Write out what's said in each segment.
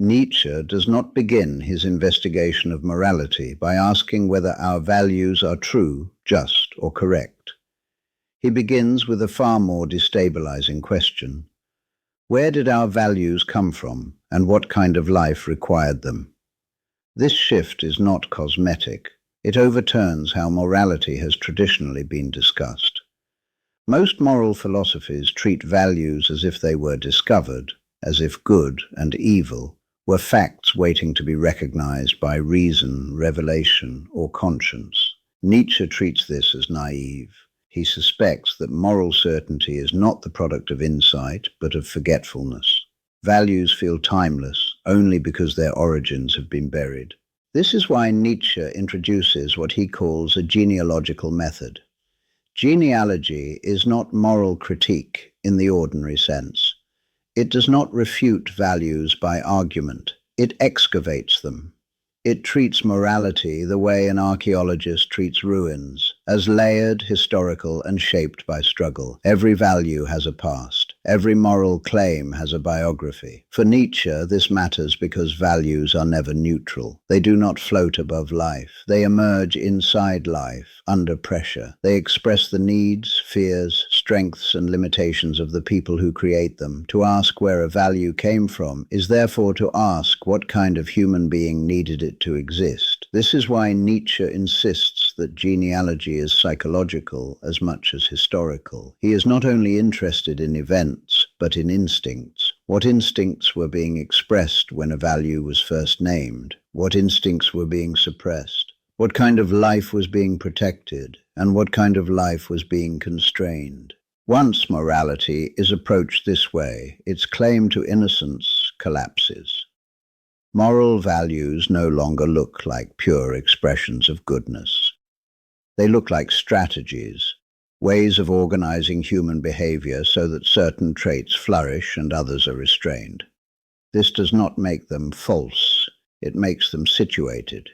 Nietzsche does not begin his investigation of morality by asking whether our values are true, just, or correct. He begins with a far more destabilizing question. Where did our values come from, and what kind of life required them? This shift is not cosmetic. It overturns how morality has traditionally been discussed. Most moral philosophies treat values as if they were discovered, as if good and evil were facts waiting to be recognized by reason, revelation, or conscience. Nietzsche treats this as naive. He suspects that moral certainty is not the product of insight, but of forgetfulness. Values feel timeless only because their origins have been buried. This is why Nietzsche introduces what he calls a genealogical method. Genealogy is not moral critique in the ordinary sense. It does not refute values by argument. It excavates them. It treats morality the way an archaeologist treats ruins, as layered, historical, and shaped by struggle. Every value has a past. Every moral claim has a biography. For Nietzsche, this matters because values are never neutral. They do not float above life. They emerge inside life, under pressure. They express the needs, fears, strengths, and limitations of the people who create them. To ask where a value came from is therefore to ask what kind of human being needed it to exist. This is why Nietzsche insists that genealogy is psychological as much as historical. He is not only interested in events, but in instincts. What instincts were being expressed when a value was first named? What instincts were being suppressed? What kind of life was being protected? And what kind of life was being constrained? Once morality is approached this way, its claim to innocence collapses. Moral values no longer look like pure expressions of goodness. They look like strategies, ways of organizing human behavior so that certain traits flourish and others are restrained. This does not make them false, it makes them situated.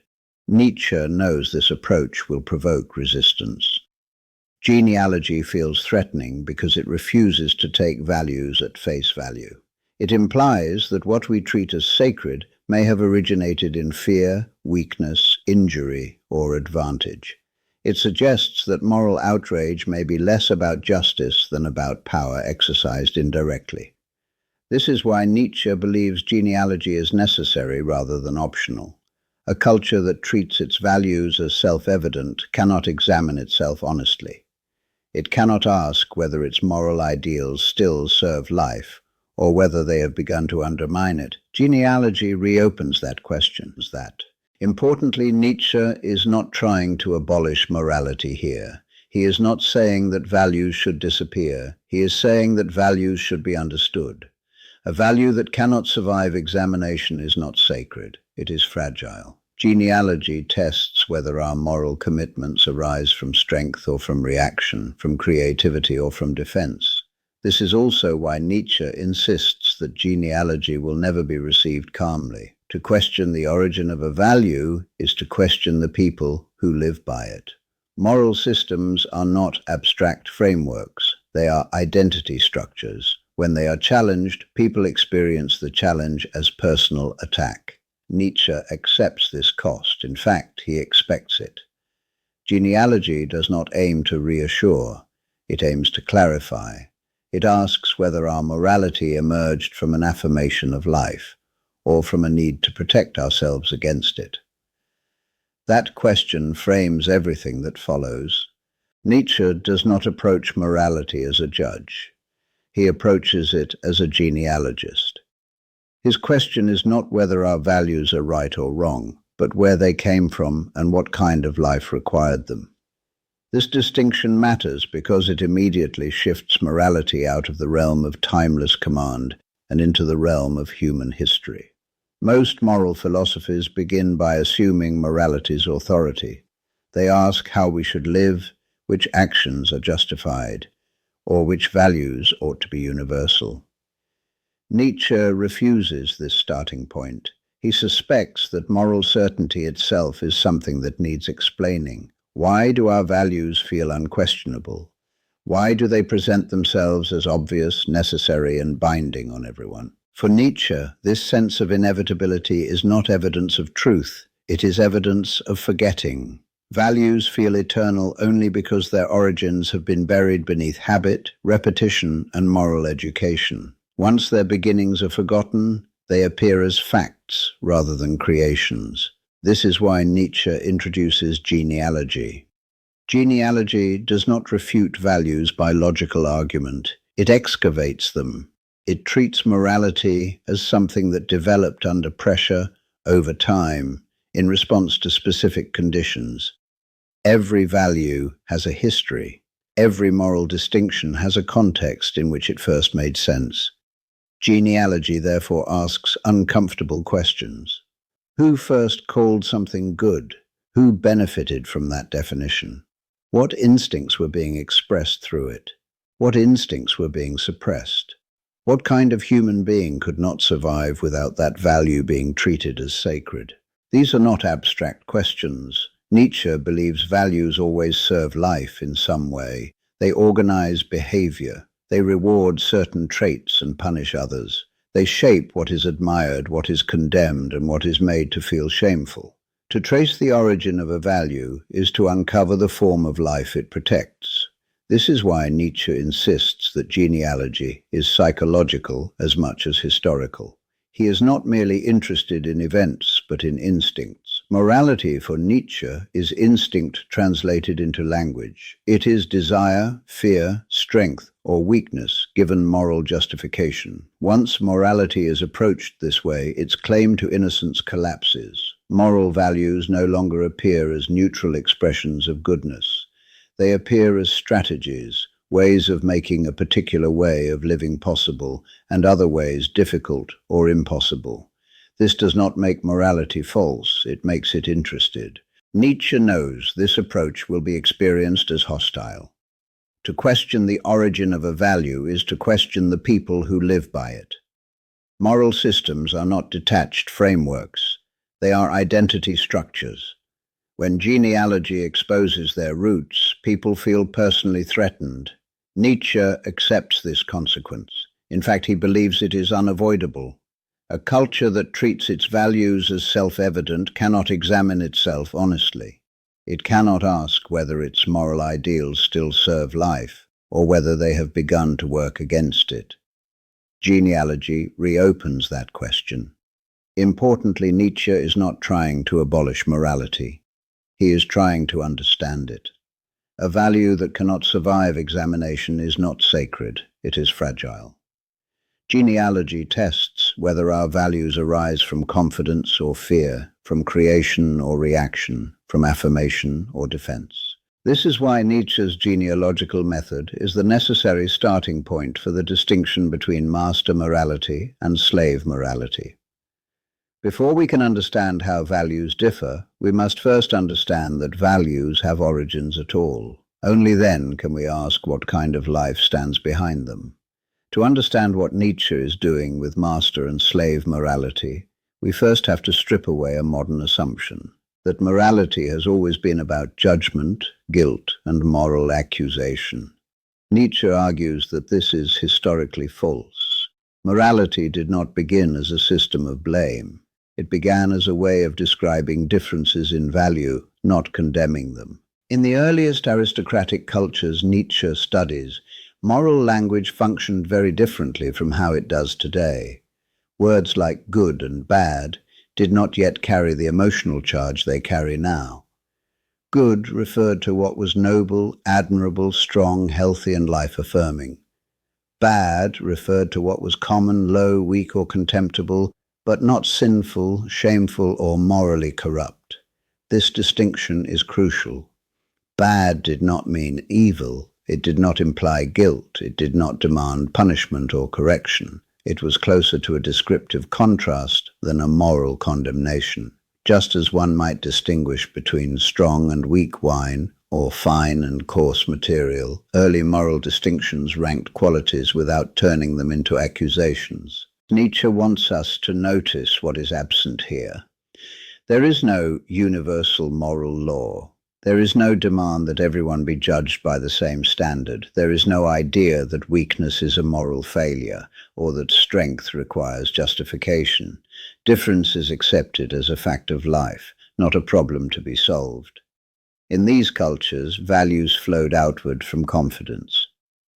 Nietzsche knows this approach will provoke resistance. Genealogy feels threatening because it refuses to take values at face value. It implies that what we treat as sacred may have originated in fear, weakness, injury, or advantage. It suggests that moral outrage may be less about justice than about power exercised indirectly. This is why Nietzsche believes genealogy is necessary rather than optional. A culture that treats its values as self-evident cannot examine itself honestly. It cannot ask whether its moral ideals still serve life, or whether they have begun to undermine it. Genealogy reopens that question. Importantly, Nietzsche is not trying to abolish morality here. He is not saying that values should disappear. He is saying that values should be understood. A value that cannot survive examination is not sacred. It is fragile. Genealogy tests whether our moral commitments arise from strength or from reaction, from creativity or from defense. This is also why Nietzsche insists that genealogy will never be received calmly. To question the origin of a value is to question the people who live by it. Moral systems are not abstract frameworks. They are identity structures. When they are challenged, people experience the challenge as personal attack. Nietzsche accepts this cost. In fact, he expects it. Genealogy does not aim to reassure. It aims to clarify. It asks whether our morality emerged from an affirmation of life, or from a need to protect ourselves against it. That question frames everything that follows. Nietzsche does not approach morality as a judge. He approaches it as a genealogist. His question is not whether our values are right or wrong, but where they came from and what kind of life required them. This distinction matters because it immediately shifts morality out of the realm of timeless command and into the realm of human history. Most moral philosophies begin by assuming morality's authority. They ask how we should live, which actions are justified, or which values ought to be universal. Nietzsche refuses this starting point. He suspects that moral certainty itself is something that needs explaining. Why do our values feel unquestionable? Why do they present themselves as obvious, necessary, and binding on everyone? For Nietzsche, this sense of inevitability is not evidence of truth, it is evidence of forgetting. Values feel eternal only because their origins have been buried beneath habit, repetition, and moral education. Once their beginnings are forgotten, they appear as facts rather than creations. This is why Nietzsche introduces genealogy. Genealogy does not refute values by logical argument, it excavates them. It treats morality as something that developed under pressure, over time, in response to specific conditions. Every value has a history. Every moral distinction has a context in which it first made sense. Genealogy therefore asks uncomfortable questions. Who first called something good? Who benefited from that definition? What instincts were being expressed through it? What instincts were being suppressed? What kind of human being could not survive without that value being treated as sacred? These are not abstract questions. Nietzsche believes values always serve life in some way. They organize behavior. They reward certain traits and punish others. They shape what is admired, what is condemned, and what is made to feel shameful. To trace the origin of a value is to uncover the form of life it protects. This is why Nietzsche insists that genealogy is psychological as much as historical. He is not merely interested in events, but in instincts. Morality for Nietzsche is instinct translated into language. It is desire, fear, strength, or weakness given moral justification. Once morality is approached this way, its claim to innocence collapses. Moral values no longer appear as neutral expressions of goodness. They appear as strategies, ways of making a particular way of living possible and other ways difficult or impossible. This does not make morality false, it makes it interested. Nietzsche knows this approach will be experienced as hostile. To question the origin of a value is to question the people who live by it. Moral systems are not detached frameworks, they are identity structures. When genealogy exposes their roots, people feel personally threatened. Nietzsche accepts this consequence. In fact, he believes it is unavoidable. A culture that treats its values as self-evident cannot examine itself honestly. It cannot ask whether its moral ideals still serve life, or whether they have begun to work against it. Genealogy reopens that question. Importantly, Nietzsche is not trying to abolish morality. He is trying to understand it. A value that cannot survive examination is not sacred, it is fragile. Genealogy tests whether our values arise from confidence or fear, from creation or reaction, from affirmation or defense. This is why Nietzsche's genealogical method is the necessary starting point for the distinction between master morality and slave morality. Before we can understand how values differ, we must first understand that values have origins at all. Only then can we ask what kind of life stands behind them. To understand what Nietzsche is doing with master and slave morality, we first have to strip away a modern assumption that morality has always been about judgment, guilt, and moral accusation. Nietzsche argues that this is historically false. Morality did not begin as a system of blame. It began as a way of describing differences in value, not condemning them. In the earliest aristocratic cultures Nietzsche studies, moral language functioned very differently from how it does today. Words like good and bad did not yet carry the emotional charge they carry now. Good referred to what was noble, admirable, strong, healthy, and life-affirming. Bad referred to what was common, low, weak, or contemptible, but not sinful, shameful, or morally corrupt. This distinction is crucial. Bad did not mean evil. It did not imply guilt. It did not demand punishment or correction. It was closer to a descriptive contrast than a moral condemnation. Just as one might distinguish between strong and weak wine, or fine and coarse material, early moral distinctions ranked qualities without turning them into accusations. Nietzsche wants us to notice what is absent here. There is no universal moral law. There is no demand that everyone be judged by the same standard. There is no idea that weakness is a moral failure or that strength requires justification. Difference is accepted as a fact of life, not a problem to be solved. In these cultures, values flowed outward from confidence.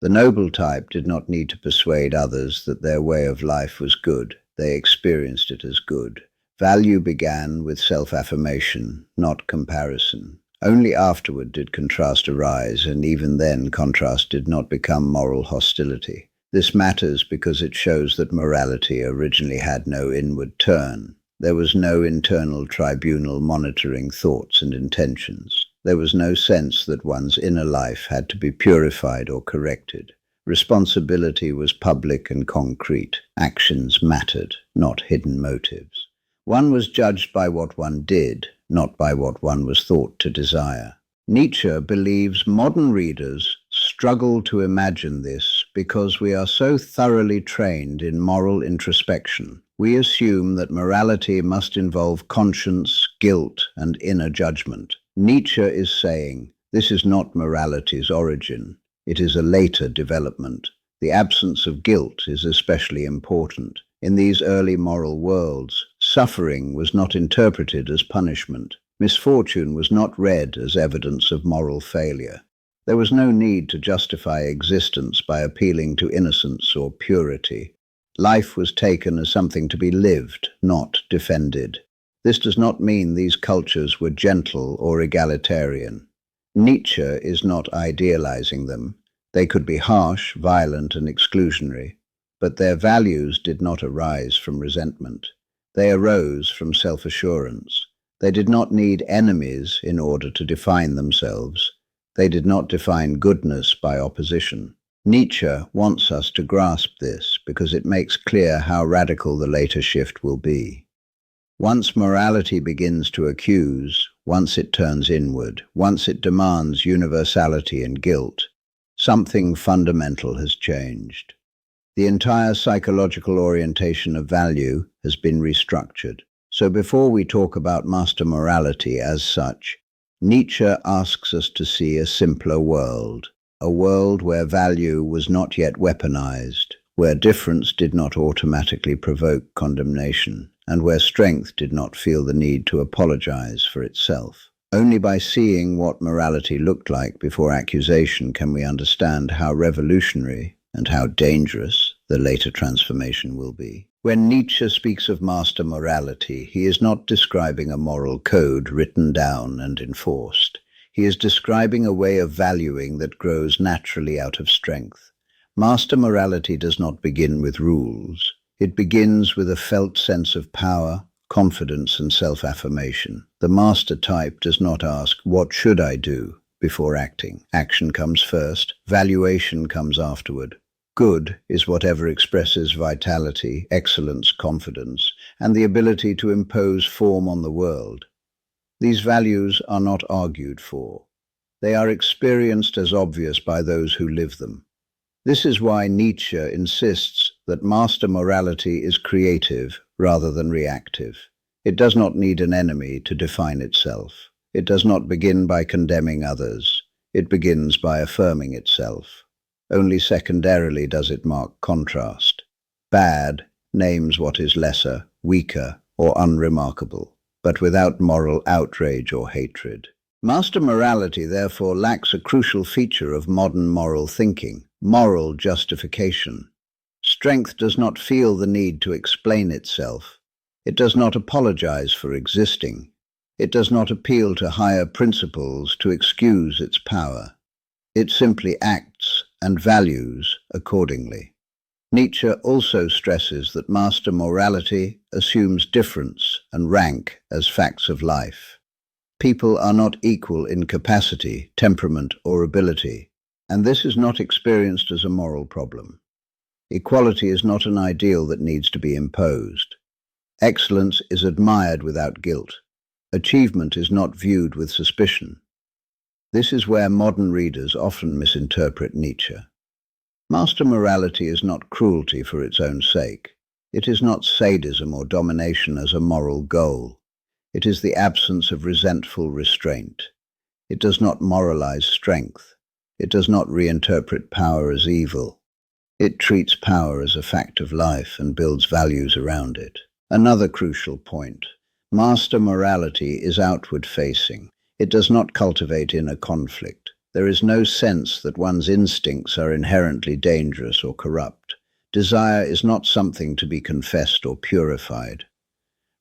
The noble type did not need to persuade others that their way of life was good. They experienced it as good. Value began with self-affirmation, not comparison. Only afterward did contrast arise, and even then contrast did not become moral hostility. This matters because it shows that morality originally had no inward turn. There was no internal tribunal monitoring thoughts and intentions. There was no sense that one's inner life had to be purified or corrected. Responsibility was public and concrete. Actions mattered, not hidden motives. One was judged by what one did, not by what one was thought to desire. Nietzsche believes modern readers struggle to imagine this because we are so thoroughly trained in moral introspection. We assume that morality must involve conscience, guilt, and inner judgment. Nietzsche is saying, this is not morality's origin. It is a later development. The absence of guilt is especially important. In these early moral worlds, suffering was not interpreted as punishment. Misfortune was not read as evidence of moral failure. There was no need to justify existence by appealing to innocence or purity. Life was taken as something to be lived, not defended. This does not mean these cultures were gentle or egalitarian. Nietzsche is not idealizing them. They could be harsh, violent, and exclusionary, but their values did not arise from resentment. They arose from self-assurance. They did not need enemies in order to define themselves. They did not define goodness by opposition. Nietzsche wants us to grasp this because it makes clear how radical the later shift will be. Once morality begins to accuse, once it turns inward, once it demands universality and guilt, something fundamental has changed. The entire psychological orientation of value has been restructured. So before we talk about master morality as such, Nietzsche asks us to see a simpler world, a world where value was not yet weaponized, where difference did not automatically provoke condemnation, and where strength did not feel the need to apologize for itself. Only by seeing what morality looked like before accusation can we understand how revolutionary and how dangerous the later transformation will be. When Nietzsche speaks of master morality, he is not describing a moral code written down and enforced. He is describing a way of valuing that grows naturally out of strength. Master morality does not begin with rules. It begins with a felt sense of power, confidence, and self-affirmation. The master type does not ask, "What should I do?" before acting. Action comes first, valuation comes afterward. Good is whatever expresses vitality, excellence, confidence, and the ability to impose form on the world. These values are not argued for. They are experienced as obvious by those who live them. This is why Nietzsche insists that master morality is creative rather than reactive. It does not need an enemy to define itself. It does not begin by condemning others. It begins by affirming itself. Only secondarily does it mark contrast. Bad names what is lesser, weaker, or unremarkable, but without moral outrage or hatred. Master morality therefore lacks a crucial feature of modern moral thinking: moral justification. Strength does not feel the need to explain itself. It does not apologize for existing. It does not appeal to higher principles to excuse its power. It simply acts and values accordingly. Nietzsche also stresses that master morality assumes difference and rank as facts of life. People are not equal in capacity, temperament, or ability, and this is not experienced as a moral problem. Equality is not an ideal that needs to be imposed. Excellence is admired without guilt. Achievement is not viewed with suspicion. This is where modern readers often misinterpret Nietzsche. Master morality is not cruelty for its own sake. It is not sadism or domination as a moral goal. It is the absence of resentful restraint. It does not moralize strength. It does not reinterpret power as evil. It treats power as a fact of life and builds values around it. Another crucial point. Master morality is outward-facing. It does not cultivate inner conflict. There is no sense that one's instincts are inherently dangerous or corrupt. Desire is not something to be confessed or purified.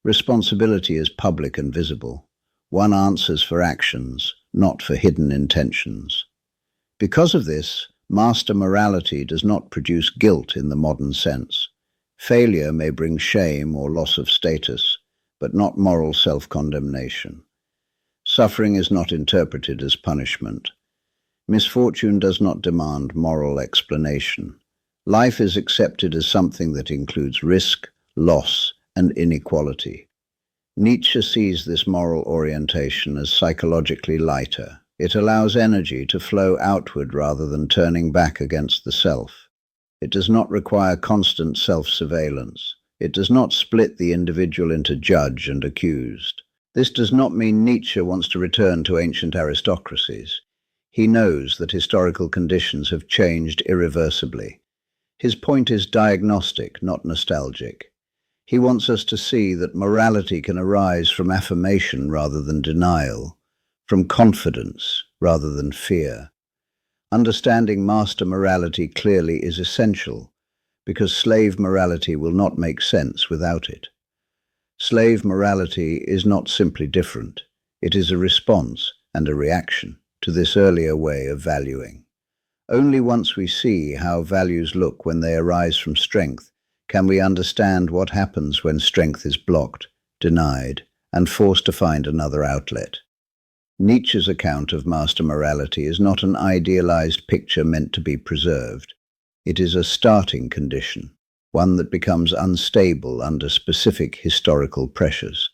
Responsibility is public and visible. One answers for actions, not for hidden intentions. Because of this, master morality does not produce guilt in the modern sense. Failure may bring shame or loss of status, but not moral self-condemnation. Suffering is not interpreted as punishment. Misfortune does not demand moral explanation. Life is accepted as something that includes risk, loss, and inequality. Nietzsche sees this moral orientation as psychologically lighter. It allows energy to flow outward rather than turning back against the self. It does not require constant self-surveillance. It does not split the individual into judge and accused. This does not mean Nietzsche wants to return to ancient aristocracies. He knows that historical conditions have changed irreversibly. His point is diagnostic, not nostalgic. He wants us to see that morality can arise from affirmation rather than denial, from confidence rather than fear. Understanding master morality clearly is essential, because slave morality will not make sense without it. Slave morality is not simply different. It is a response and a reaction to this earlier way of valuing. Only once we see how values look when they arise from strength can we understand what happens when strength is blocked, denied, and forced to find another outlet. Nietzsche's account of master morality is not an idealized picture meant to be preserved. It is a starting condition, one that becomes unstable under specific historical pressures.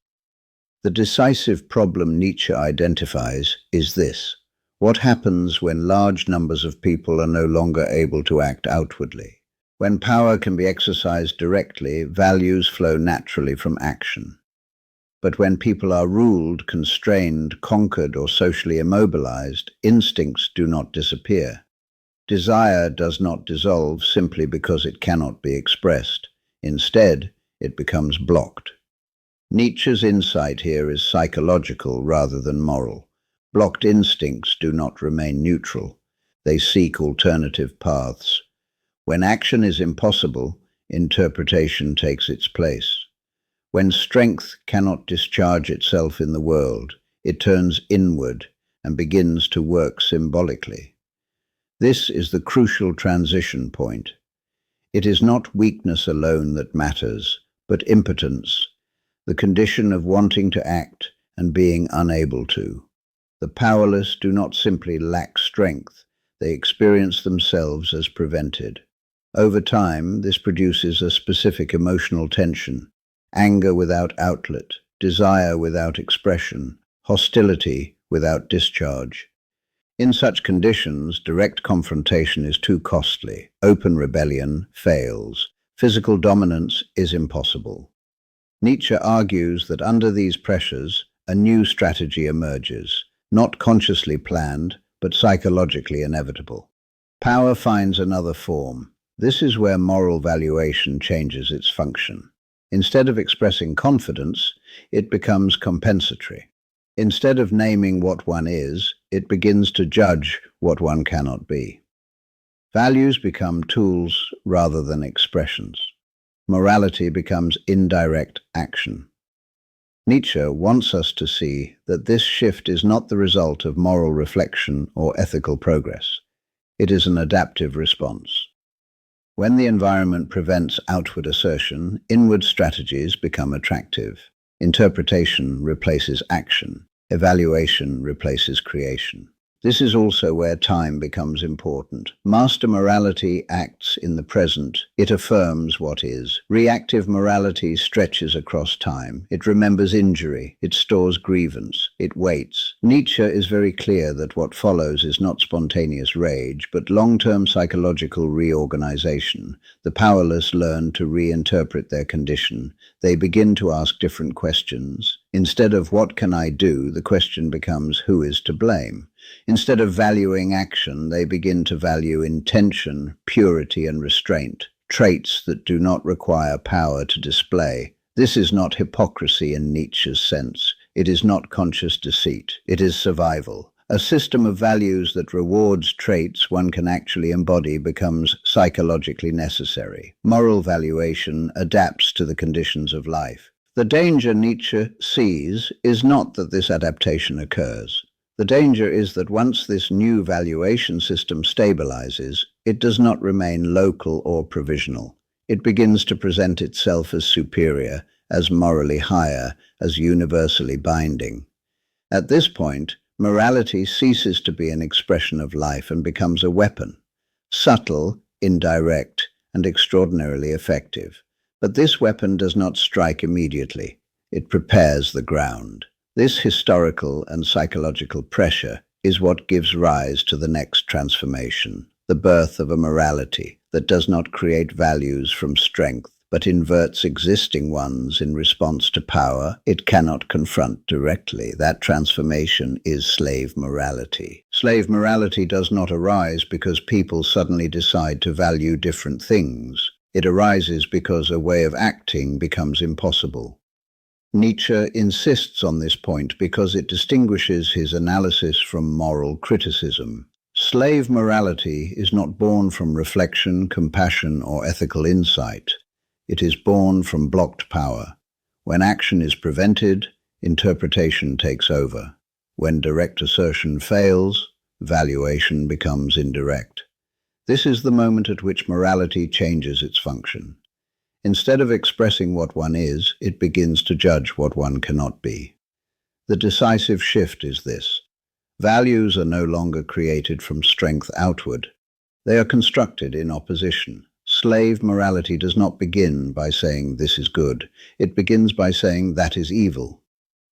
The decisive problem Nietzsche identifies is this: what happens when large numbers of people are no longer able to act outwardly? When power can be exercised directly, values flow naturally from action. But when people are ruled, constrained, conquered, or socially immobilized, instincts do not disappear. Desire does not dissolve simply because it cannot be expressed. Instead, it becomes blocked. Nietzsche's insight here is psychological rather than moral. Blocked instincts do not remain neutral. They seek alternative paths. When action is impossible, interpretation takes its place. When strength cannot discharge itself in the world, it turns inward and begins to work symbolically. This is the crucial transition point. It is not weakness alone that matters, but impotence, the condition of wanting to act and being unable to. The powerless do not simply lack strength, they experience themselves as prevented. Over time, this produces a specific emotional tension: anger without outlet, desire without expression, hostility without discharge. In such conditions, direct confrontation is too costly. Open rebellion fails. Physical dominance is impossible. Nietzsche argues that under these pressures, a new strategy emerges, not consciously planned, but psychologically inevitable. Power finds another form. This is where moral valuation changes its function. Instead of expressing confidence, it becomes compensatory. Instead of naming what one is, it begins to judge what one cannot be. Values become tools rather than expressions. Morality becomes indirect action. Nietzsche wants us to see that this shift is not the result of moral reflection or ethical progress. It is an adaptive response. When the environment prevents outward assertion, inward strategies become attractive. Interpretation replaces action. Evaluation replaces creation. This is also where time becomes important. Master morality acts in the present. It affirms what is. Reactive morality stretches across time. It remembers injury. It stores grievance. It waits. Nietzsche is very clear that what follows is not spontaneous rage, but long-term psychological reorganization. The powerless learn to reinterpret their condition. They begin to ask different questions. Instead of what can I do, the question becomes who is to blame. Instead of valuing action, they begin to value intention, purity, and restraint, traits that do not require power to display. This is not hypocrisy in Nietzsche's sense. It is not conscious deceit. It is survival. A system of values that rewards traits one can actually embody becomes psychologically necessary. Moral valuation adapts to the conditions of life. The danger Nietzsche sees is not that this adaptation occurs. The danger is that once this new valuation system stabilizes, it does not remain local or provisional. It begins to present itself as superior, as morally higher, as universally binding. At this point, morality ceases to be an expression of life and becomes a weapon, subtle, indirect, and extraordinarily effective. But this weapon does not strike immediately. It prepares the ground. This historical and psychological pressure is what gives rise to the next transformation, the birth of a morality that does not create values from strength, but inverts existing ones in response to power it cannot confront directly. That transformation is slave morality. Slave morality does not arise because people suddenly decide to value different things. It arises because a way of acting becomes impossible. Nietzsche insists on this point because it distinguishes his analysis from moral criticism. Slave morality is not born from reflection, compassion, or ethical insight. It is born from blocked power. When action is prevented, interpretation takes over. When direct assertion fails, valuation becomes indirect. This is the moment at which morality changes its function. Instead of expressing what one is, it begins to judge what one cannot be. The decisive shift is this. Values are no longer created from strength outward. They are constructed in opposition. Slave morality does not begin by saying this is good. It begins by saying that is evil.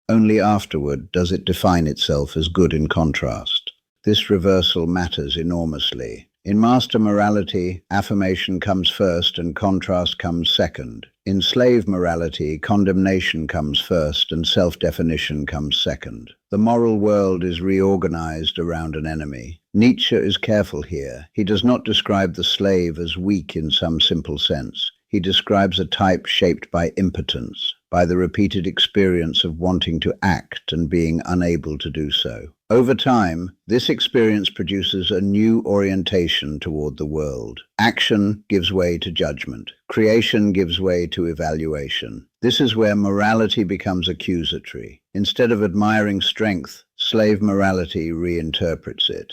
Only afterward does it define itself as good in contrast. This reversal matters enormously. In master morality, affirmation comes first and contrast comes second. In slave morality, condemnation comes first and self-definition comes second. The moral world is reorganized around an enemy. Nietzsche is careful here. He does not describe the slave as weak in some simple sense. He describes a type shaped by impotence, by the repeated experience of wanting to act and being unable to do so. Over time, this experience produces a new orientation toward the world. Action gives way to judgment. Creation gives way to evaluation. This is where morality becomes accusatory. Instead of admiring strength, slave morality reinterprets it.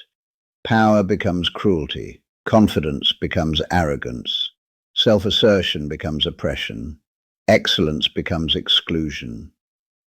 Power becomes cruelty. Confidence becomes arrogance. Self-assertion becomes oppression. Excellence becomes exclusion.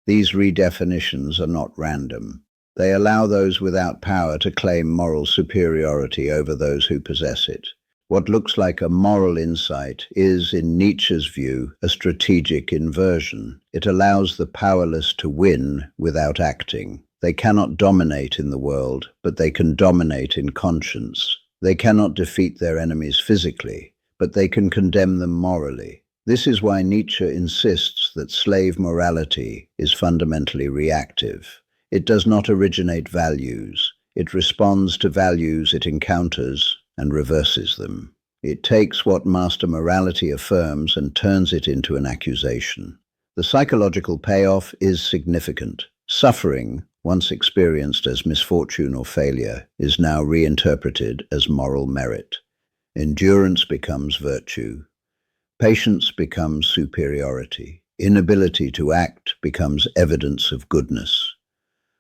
These redefinitions are not random. They allow those without power to claim moral superiority over those who possess it. What looks like a moral insight is, in Nietzsche's view, a strategic inversion. It allows the powerless to win without acting. They cannot dominate in the world, but they can dominate in conscience. They cannot defeat their enemies physically, but they can condemn them morally. This is why Nietzsche insists that slave morality is fundamentally reactive. It does not originate values. It responds to values it encounters and reverses them. It takes what master morality affirms and turns it into an accusation. The psychological payoff is significant. Suffering, once experienced as misfortune or failure, is now reinterpreted as moral merit. Endurance becomes virtue. Patience becomes superiority. Inability to act becomes evidence of goodness.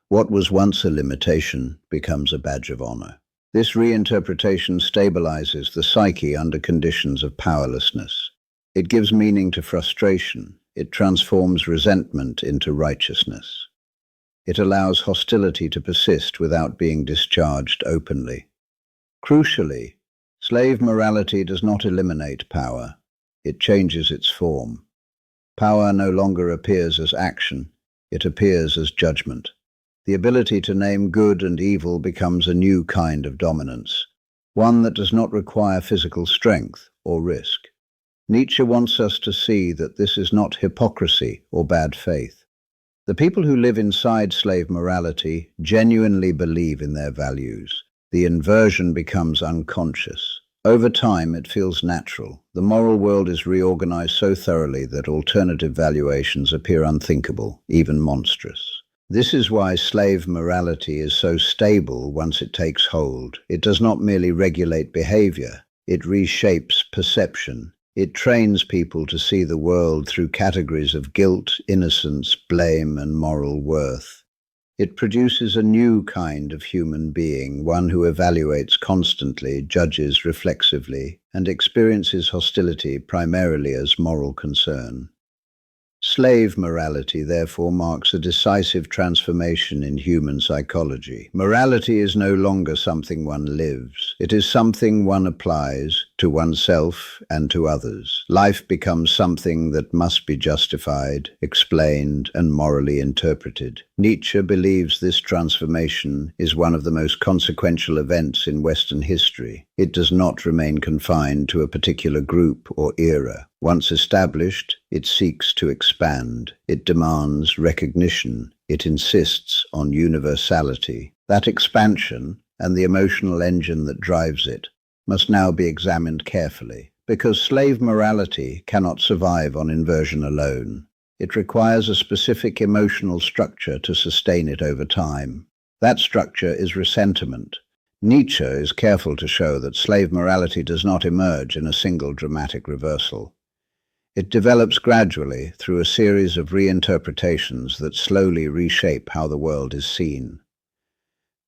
What was once a limitation becomes a badge of honor. This reinterpretation stabilizes the psyche under conditions of powerlessness. It gives meaning to frustration. It transforms resentment into righteousness. It allows hostility to persist without being discharged openly. Crucially, slave morality does not eliminate power. It changes its form. Power no longer appears as action. It appears as judgment. The ability to name good and evil becomes a new kind of dominance, one that does not require physical strength or risk. Nietzsche wants us to see that this is not hypocrisy or bad faith. The people who live inside slave morality genuinely believe in their values. The inversion becomes unconscious. Over time, it feels natural. The moral world is reorganized so thoroughly that alternative valuations appear unthinkable, even monstrous. This is why slave morality is so stable once it takes hold. It does not merely regulate behavior, it reshapes perception. It trains people to see the world through categories of guilt, innocence, blame, and moral worth. It produces a new kind of human being, one who evaluates constantly, judges reflexively, and experiences hostility primarily as moral concern. Slave morality, therefore, marks a decisive transformation in human psychology. Morality is no longer something one lives. It is something one applies to oneself and to others. Life becomes something that must be justified, explained, and morally interpreted. Nietzsche believes this transformation is one of the most consequential events in Western history. It does not remain confined to a particular group or era. Once established, it seeks to expand. It demands recognition. It insists on universality. That expansion, and the emotional engine that drives it, must now be examined carefully, because slave morality cannot survive on inversion alone. It requires a specific emotional structure to sustain it over time. That structure is resentment. Nietzsche is careful to show that slave morality does not emerge in a single dramatic reversal. It develops gradually through a series of reinterpretations that slowly reshape how the world is seen.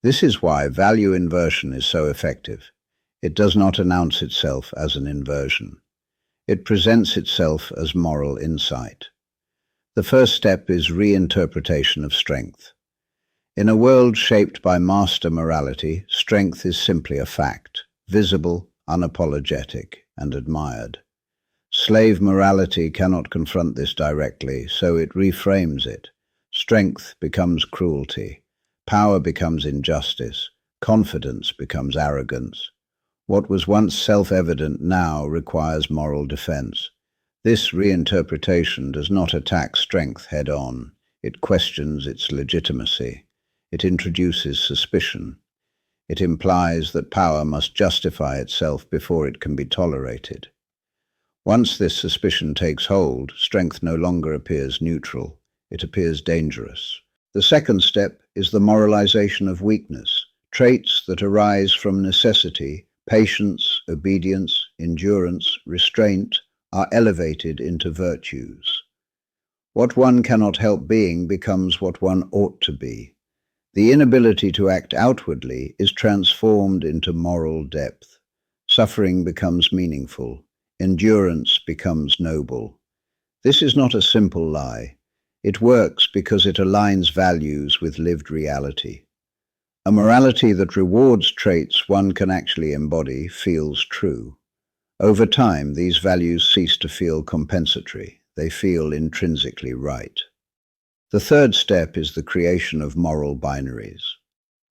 This is why value inversion is so effective. It does not announce itself as an inversion. It presents itself as moral insight. The first step is reinterpretation of strength. In a world shaped by master morality, strength is simply a fact, visible, unapologetic, and admired. Slave morality cannot confront this directly, so it reframes it. Strength becomes cruelty. Power becomes injustice. Confidence becomes arrogance. What was once self-evident now requires moral defense. This reinterpretation does not attack strength head-on. It questions its legitimacy. It introduces suspicion. It implies that power must justify itself before it can be tolerated. Once this suspicion takes hold, strength no longer appears neutral. It appears dangerous. The second step is the moralization of weakness. Traits that arise from necessity, patience, obedience, endurance, restraint, are elevated into virtues. What one cannot help being becomes what one ought to be. The inability to act outwardly is transformed into moral depth. Suffering becomes meaningful. Endurance becomes noble. This is not a simple lie. It works because it aligns values with lived reality. A morality that rewards traits one can actually embody feels true. Over time, these values cease to feel compensatory. They feel intrinsically right. The third step is the creation of moral binaries.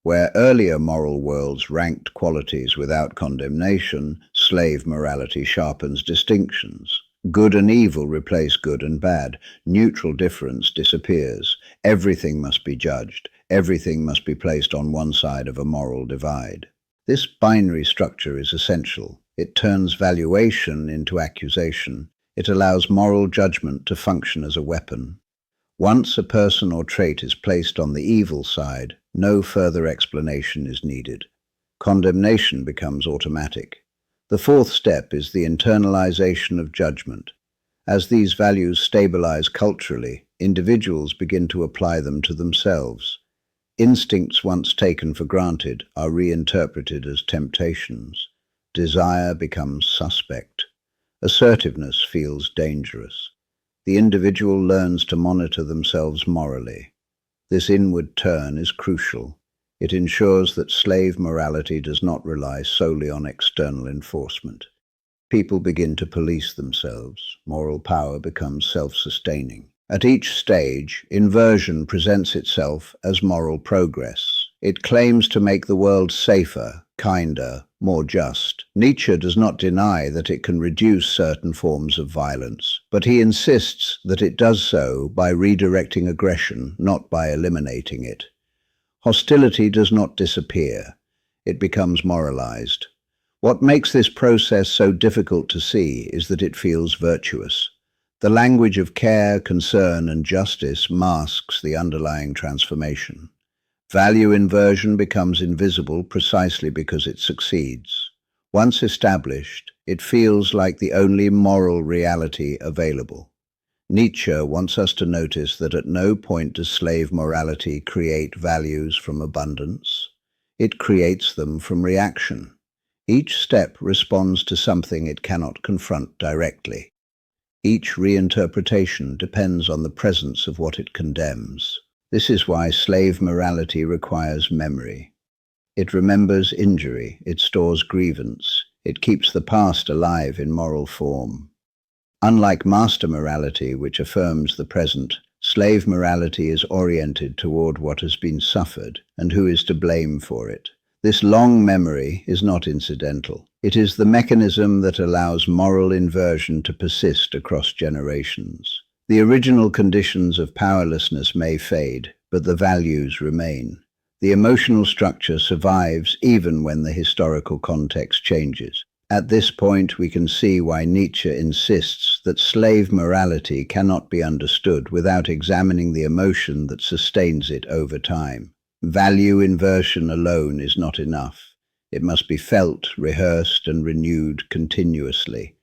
Where earlier moral worlds ranked qualities without condemnation, slave morality sharpens distinctions. Good and evil replace good and bad. Neutral difference disappears. Everything must be judged. Everything must be placed on one side of a moral divide. This binary structure is essential. It turns valuation into accusation. It allows moral judgment to function as a weapon. Once a person or trait is placed on the evil side, no further explanation is needed. Condemnation becomes automatic. The fourth step is the internalization of judgment. As these values stabilize culturally, individuals begin to apply them to themselves. Instincts once taken for granted are reinterpreted as temptations. Desire becomes suspect. Assertiveness feels dangerous. The individual learns to monitor themselves morally. This inward turn is crucial. It ensures that slave morality does not rely solely on external enforcement. People begin to police themselves. Moral power becomes self-sustaining. At each stage, inversion presents itself as moral progress. It claims to make the world safer, kinder, more just. Nietzsche does not deny that it can reduce certain forms of violence. but he insists that it does so by redirecting aggression, not by eliminating it. Hostility does not disappear. It becomes moralized. What makes this process so difficult to see is that it feels virtuous. The language of care, concern, and justice masks the underlying transformation. Value inversion becomes invisible precisely because it succeeds. Once established, it feels like the only moral reality available. Nietzsche wants us to notice that at no point does slave morality create values from abundance. It creates them from reaction. Each step responds to something it cannot confront directly. Each reinterpretation depends on the presence of what it condemns. This is why slave morality requires memory. It remembers injury, it stores grievance, it keeps the past alive in moral form. Unlike master morality, which affirms the present, slave morality is oriented toward what has been suffered and who is to blame for it. This long memory is not incidental. It is the mechanism that allows moral inversion to persist across generations. The original conditions of powerlessness may fade, but the values remain. The emotional structure survives even when the historical context changes. At this point, we can see why Nietzsche insists that slave morality cannot be understood without examining the emotion that sustains it over time. Value inversion alone is not enough. It must be felt, rehearsed, and renewed continuously.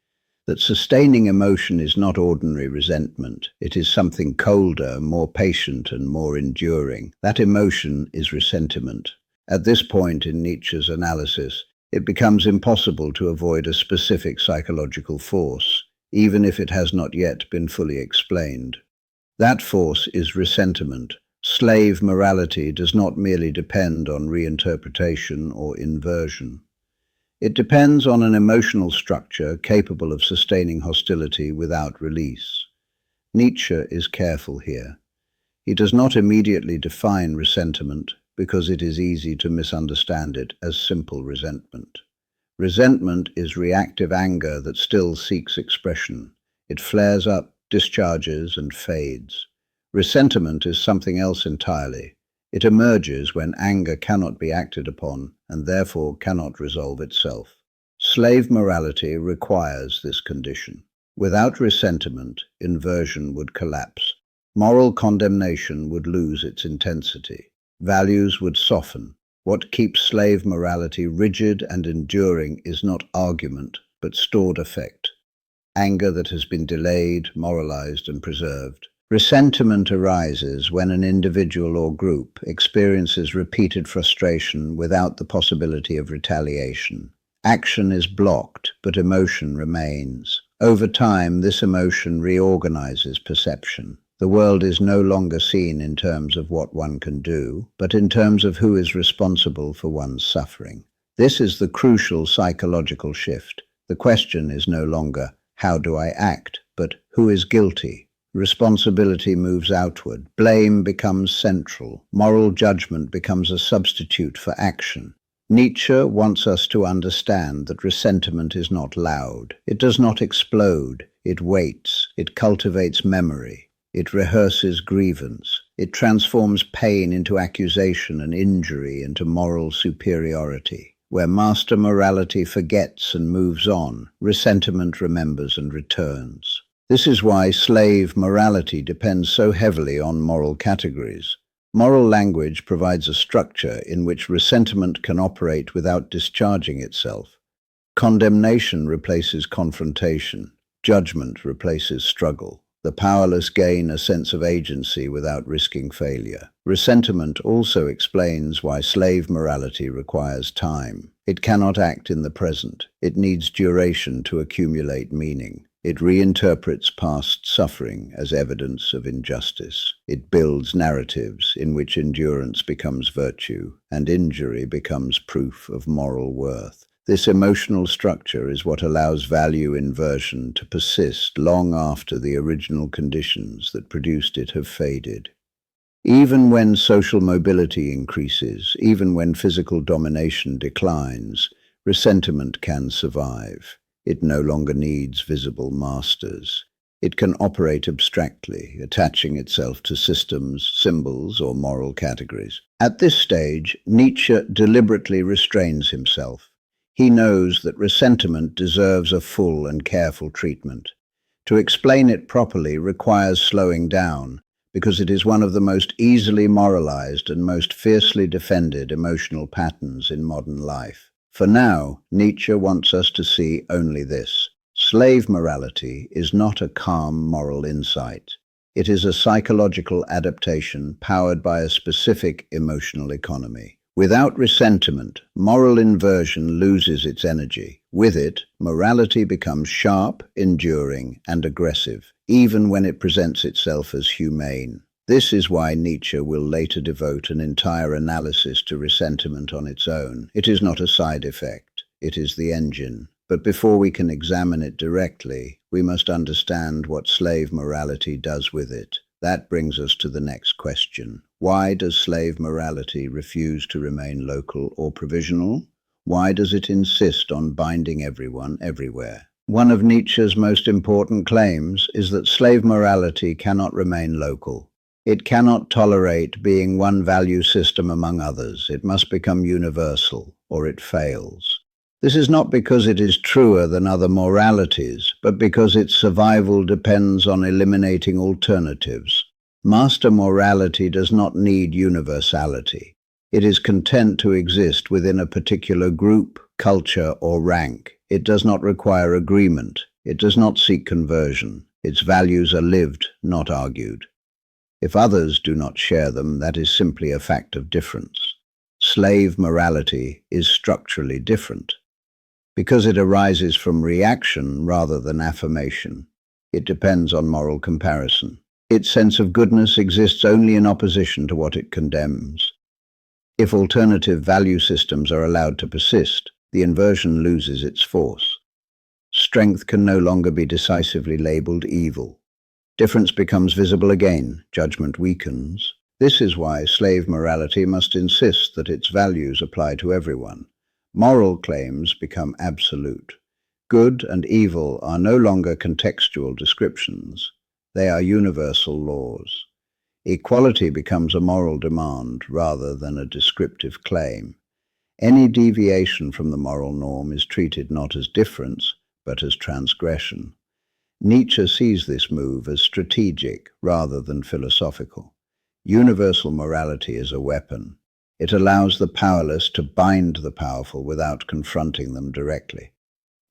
That sustaining emotion is not ordinary resentment. It is something colder, more patient, and more enduring. That emotion is ressentiment. At this point in Nietzsche's analysis, it becomes impossible to avoid a specific psychological force, even if it has not yet been fully explained. That force is ressentiment. Slave morality does not merely depend on reinterpretation or inversion. It depends on an emotional structure capable of sustaining hostility without release. Nietzsche is careful here. He does not immediately define ressentiment because it is easy to misunderstand it as simple resentment. Resentment is reactive anger that still seeks expression. It flares up, discharges, and fades. Ressentiment is something else entirely. It emerges when anger cannot be acted upon and therefore cannot resolve itself. Slave morality requires this condition. Without ressentiment, inversion would collapse. Moral condemnation would lose its intensity. Values would soften. What keeps slave morality rigid and enduring is not argument, but stored affect. Anger that has been delayed, moralized, and preserved. Resentment arises when an individual or group experiences repeated frustration without the possibility of retaliation. Action is blocked, but emotion remains. Over time, this emotion reorganizes perception. The world is no longer seen in terms of what one can do, but in terms of who is responsible for one's suffering. This is the crucial psychological shift. The question is no longer, how do I act, but who is guilty? Responsibility moves outward. Blame becomes central. Moral judgment becomes a substitute for action. Nietzsche wants us to understand that ressentiment is not loud. It does not explode. It waits. It cultivates memory. It rehearses grievance. It transforms pain into accusation and injury into moral superiority. Where master morality forgets and moves on, ressentiment remembers and returns. This is why slave morality depends so heavily on moral categories. Moral language provides a structure in which ressentiment can operate without discharging itself. Condemnation replaces confrontation. Judgment replaces struggle. The powerless gain a sense of agency without risking failure. Resentment also explains why slave morality requires time. It cannot act in the present. It needs duration to accumulate meaning. It reinterprets past suffering as evidence of injustice. It builds narratives in which endurance becomes virtue and injury becomes proof of moral worth. This emotional structure is what allows value inversion to persist long after the original conditions that produced it have faded. Even when social mobility increases, even when physical domination declines, resentment can survive. It no longer needs visible masters. It can operate abstractly, attaching itself to systems, symbols, or moral categories. At this stage, Nietzsche deliberately restrains himself. He knows that resentment deserves a full and careful treatment. To explain it properly requires slowing down, because it is one of the most easily moralized and most fiercely defended emotional patterns in modern life. For now, Nietzsche wants us to see only this. Slave morality is not a calm moral insight. It is a psychological adaptation powered by a specific emotional economy. Without resentment, moral inversion loses its energy. With it, morality becomes sharp, enduring, and aggressive, even when it presents itself as humane. This is why Nietzsche will later devote an entire analysis to resentment on its own. It is not a side effect, it is the engine. But before we can examine it directly, we must understand what slave morality does with it. That brings us to the next question. Why does slave morality refuse to remain local or provisional? Why does it insist on binding everyone everywhere? One of Nietzsche's most important claims is that slave morality cannot remain local. It cannot tolerate being one value system among others. It must become universal, or it fails. This is not because it is truer than other moralities, but because its survival depends on eliminating alternatives. Master morality does not need universality. It is content to exist within a particular group, culture, or rank. It does not require agreement. It does not seek conversion. Its values are lived, not argued. If others do not share them, that is simply a fact of difference. Slave morality is structurally different. Because it arises from reaction rather than affirmation, it depends on moral comparison. Its sense of goodness exists only in opposition to what it condemns. If alternative value systems are allowed to persist, the inversion loses its force. Strength can no longer be decisively labeled evil. Difference becomes visible again, judgment weakens. This is why slave morality must insist that its values apply to everyone. Moral claims become absolute. Good and evil are no longer contextual descriptions. They are universal laws. Equality becomes a moral demand rather than a descriptive claim. Any deviation from the moral norm is treated not as difference, but as transgression. Nietzsche sees this move as strategic rather than philosophical. Universal morality is a weapon. It allows the powerless to bind the powerful without confronting them directly.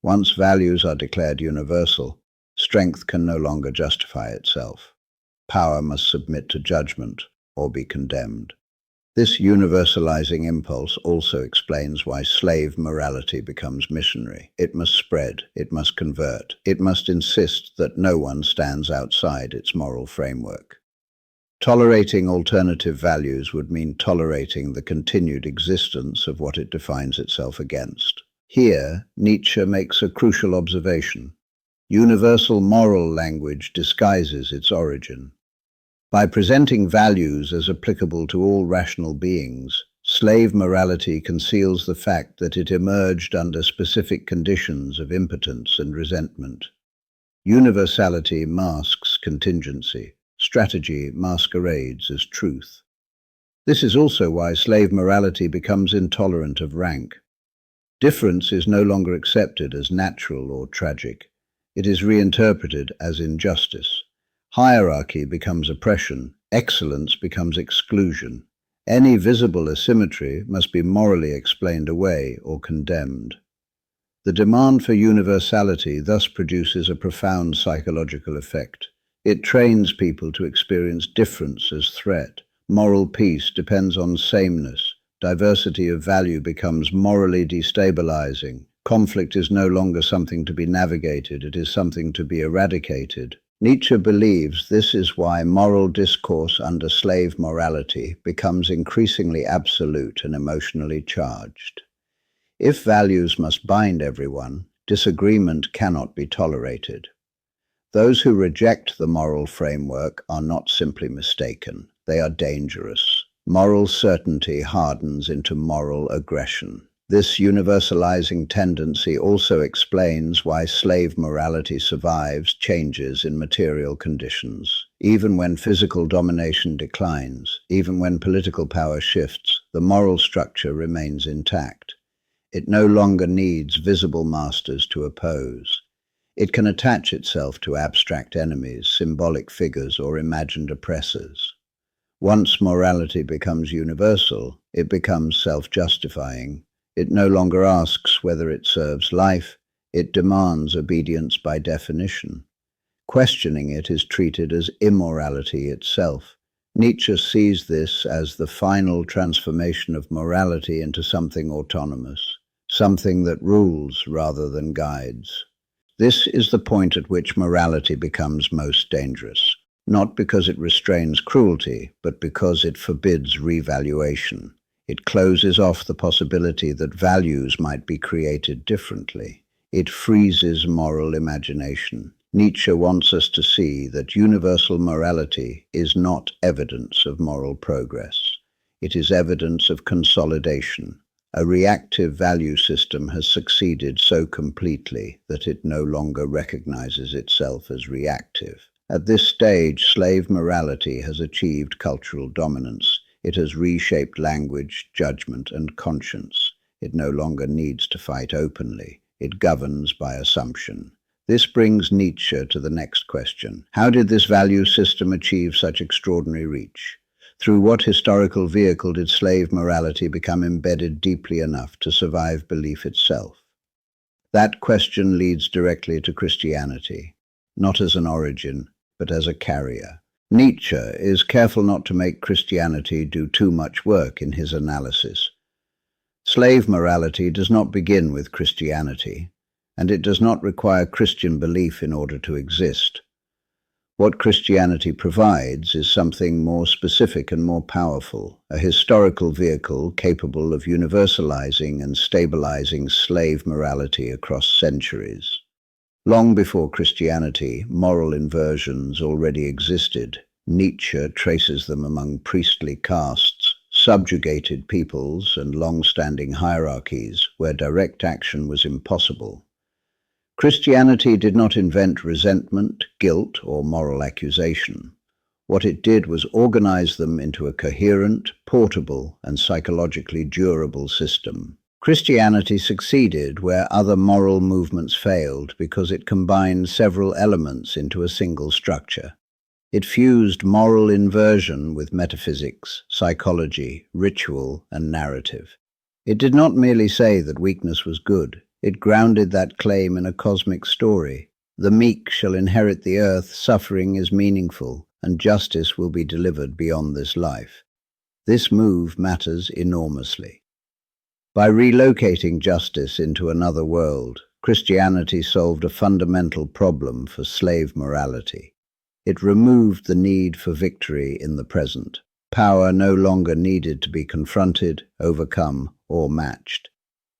Once values are declared universal, strength can no longer justify itself. Power must submit to judgment or be condemned. This universalizing impulse also explains why slave morality becomes missionary. It must spread, it must convert, it must insist that no one stands outside its moral framework. Tolerating alternative values would mean tolerating the continued existence of what it defines itself against. Here, Nietzsche makes a crucial observation. Universal moral language disguises its origin. By presenting values as applicable to all rational beings, slave morality conceals the fact that it emerged under specific conditions of impotence and resentment. Universality masks contingency. Strategy masquerades as truth. This is also why slave morality becomes intolerant of rank. Difference is no longer accepted as natural or tragic. It is reinterpreted as injustice. Hierarchy becomes oppression. Excellence becomes exclusion. Any visible asymmetry must be morally explained away or condemned. The demand for universality thus produces a profound psychological effect. It trains people to experience difference as threat. Moral peace depends on sameness. Diversity of value becomes morally destabilizing. Conflict is no longer something to be navigated, it is something to be eradicated. Nietzsche believes this is why moral discourse under slave morality becomes increasingly absolute and emotionally charged. If values must bind everyone, disagreement cannot be tolerated. Those who reject the moral framework are not simply mistaken, they are dangerous. Moral certainty hardens into moral aggression. This universalizing tendency also explains why slave morality survives changes in material conditions. Even when physical domination declines, even when political power shifts, the moral structure remains intact. It no longer needs visible masters to oppose. It can attach itself to abstract enemies, symbolic figures, or imagined oppressors. Once morality becomes universal, it becomes self-justifying. It no longer asks whether it serves life, it demands obedience by definition. Questioning it is treated as immorality itself. Nietzsche sees this as the final transformation of morality into something autonomous, something that rules rather than guides. This is the point at which morality becomes most dangerous, not because it restrains cruelty, but because it forbids revaluation. It closes off the possibility that values might be created differently. It freezes moral imagination. Nietzsche wants us to see that universal morality is not evidence of moral progress. It is evidence of consolidation. A reactive value system has succeeded so completely that it no longer recognizes itself as reactive. At this stage, slave morality has achieved cultural dominance. It has reshaped language, judgment, and conscience. It no longer needs to fight openly. It governs by assumption. This brings Nietzsche to the next question. How did this value system achieve such extraordinary reach? Through what historical vehicle did slave morality become embedded deeply enough to survive belief itself? That question leads directly to Christianity, not as an origin, but as a carrier. Nietzsche is careful not to make Christianity do too much work in his analysis. Slave morality does not begin with Christianity, and it does not require Christian belief in order to exist. What Christianity provides is something more specific and more powerful, a historical vehicle capable of universalizing and stabilizing slave morality across centuries. Long before Christianity, moral inversions already existed. Nietzsche traces them among priestly castes, subjugated peoples, and long-standing hierarchies where direct action was impossible. Christianity did not invent resentment, guilt, or moral accusation. What it did was organize them into a coherent, portable, and psychologically durable system. Christianity succeeded where other moral movements failed because it combined several elements into a single structure. It fused moral inversion with metaphysics, psychology, ritual, and narrative. It did not merely say that weakness was good. It grounded that claim in a cosmic story. The meek shall inherit the earth, suffering is meaningful, and justice will be delivered beyond this life. This move matters enormously. By relocating justice into another world, Christianity solved a fundamental problem for slave morality. It removed the need for victory in the present. Power no longer needed to be confronted, overcome, or matched.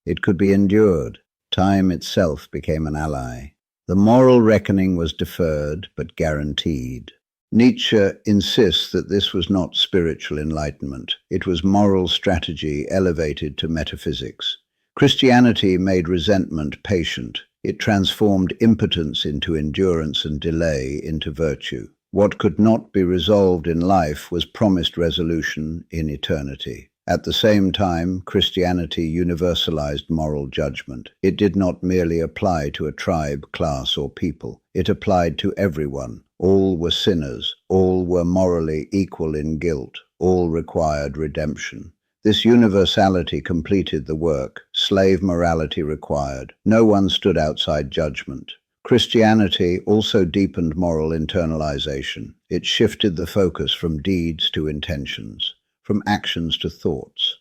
It could be endured. Time itself became an ally. The moral reckoning was deferred but guaranteed. Nietzsche insists that this was not spiritual enlightenment. It was moral strategy elevated to metaphysics. Christianity made resentment patient. It transformed impotence into endurance and delay into virtue. What could not be resolved in life was promised resolution in eternity. At the same time, Christianity universalized moral judgment. It did not merely apply to a tribe, class, or people. It applied to everyone. All were sinners. All were morally equal in guilt. All required redemption. This universality completed the work. Slave morality required. No one stood outside judgment. Christianity also deepened moral internalization. It shifted the focus from deeds to intentions, from actions to thoughts,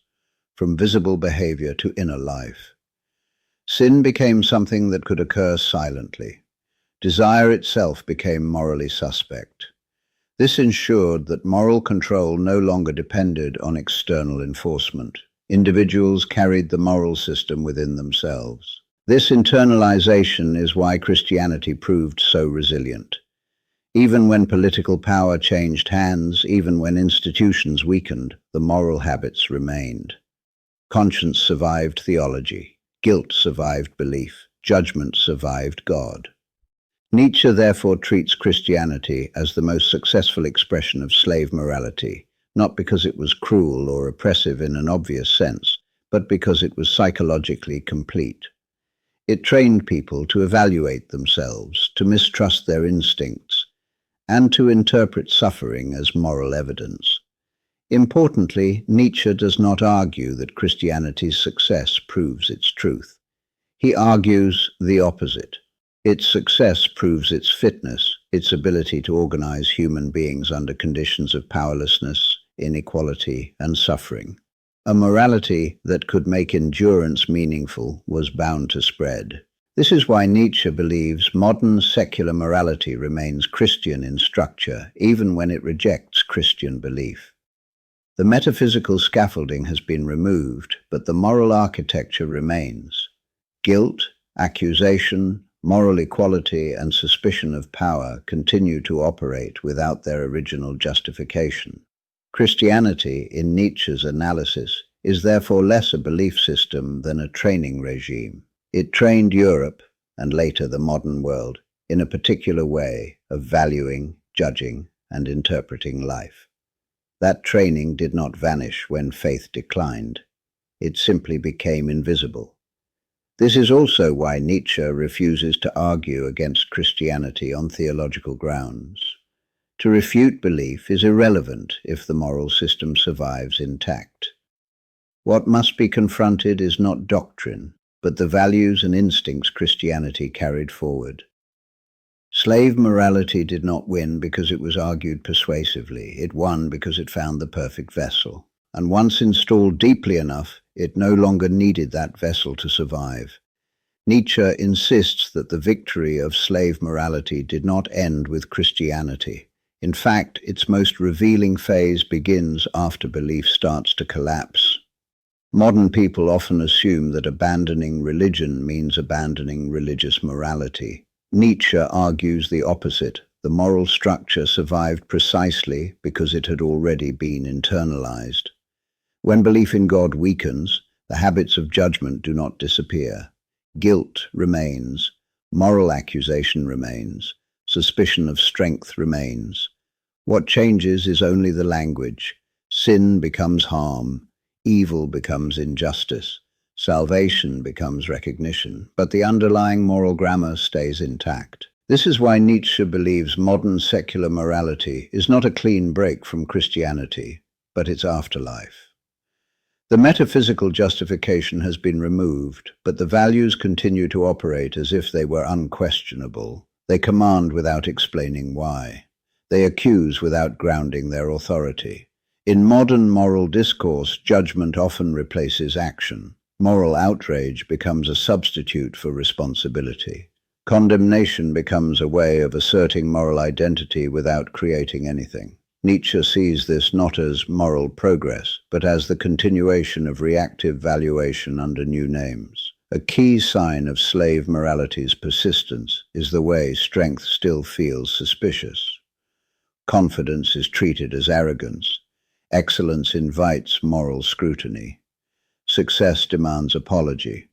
from visible behavior to inner life. Sin became something that could occur silently. Desire itself became morally suspect. This ensured that moral control no longer depended on external enforcement. Individuals carried the moral system within themselves. This internalization is why Christianity proved so resilient. Even when political power changed hands, even when institutions weakened, the moral habits remained. Conscience survived theology. Guilt survived belief. Judgment survived God. Nietzsche therefore treats Christianity as the most successful expression of slave morality, not because it was cruel or oppressive in an obvious sense, but because it was psychologically complete. It trained people to evaluate themselves, to mistrust their instincts, and to interpret suffering as moral evidence. Importantly, Nietzsche does not argue that Christianity's success proves its truth. He argues the opposite. Its success proves its fitness, its ability to organize human beings under conditions of powerlessness, inequality, and suffering. A morality that could make endurance meaningful was bound to spread. This is why Nietzsche believes modern secular morality remains Christian in structure, even when it rejects Christian belief. The metaphysical scaffolding has been removed, but the moral architecture remains. Guilt, accusation, moral equality, and suspicion of power continue to operate without their original justification. Christianity, in Nietzsche's analysis, is therefore less a belief system than a training regime. It trained Europe, and later the modern world, in a particular way of valuing, judging, and interpreting life. That training did not vanish when faith declined. It simply became invisible. This is also why Nietzsche refuses to argue against Christianity on theological grounds. To refute belief is irrelevant if the moral system survives intact. What must be confronted is not doctrine, but the values and instincts Christianity carried forward. Slave morality did not win because it was argued persuasively. It won because it found the perfect vessel. And once installed deeply enough, it no longer needed that vessel to survive. Nietzsche insists that the victory of slave morality did not end with Christianity. In fact, its most revealing phase begins after belief starts to collapse. Modern people often assume that abandoning religion means abandoning religious morality. Nietzsche argues the opposite. The moral structure survived precisely because it had already been internalized. When belief in God weakens, the habits of judgment do not disappear. Guilt remains, moral accusation remains, suspicion of strength remains. What changes is only the language. Sin becomes harm, evil becomes injustice, salvation becomes recognition, but the underlying moral grammar stays intact. This is why Nietzsche believes modern secular morality is not a clean break from Christianity, but its afterlife. The metaphysical justification has been removed, but the values continue to operate as if they were unquestionable. They command without explaining why. They accuse without grounding their authority. In modern moral discourse, judgment often replaces action. Moral outrage becomes a substitute for responsibility. Condemnation becomes a way of asserting moral identity without creating anything. Nietzsche sees this not as moral progress, but as the continuation of reactive valuation under new names. A key sign of slave morality's persistence is the way strength still feels suspicious. Confidence is treated as arrogance. Excellence invites moral scrutiny. Success demands apology.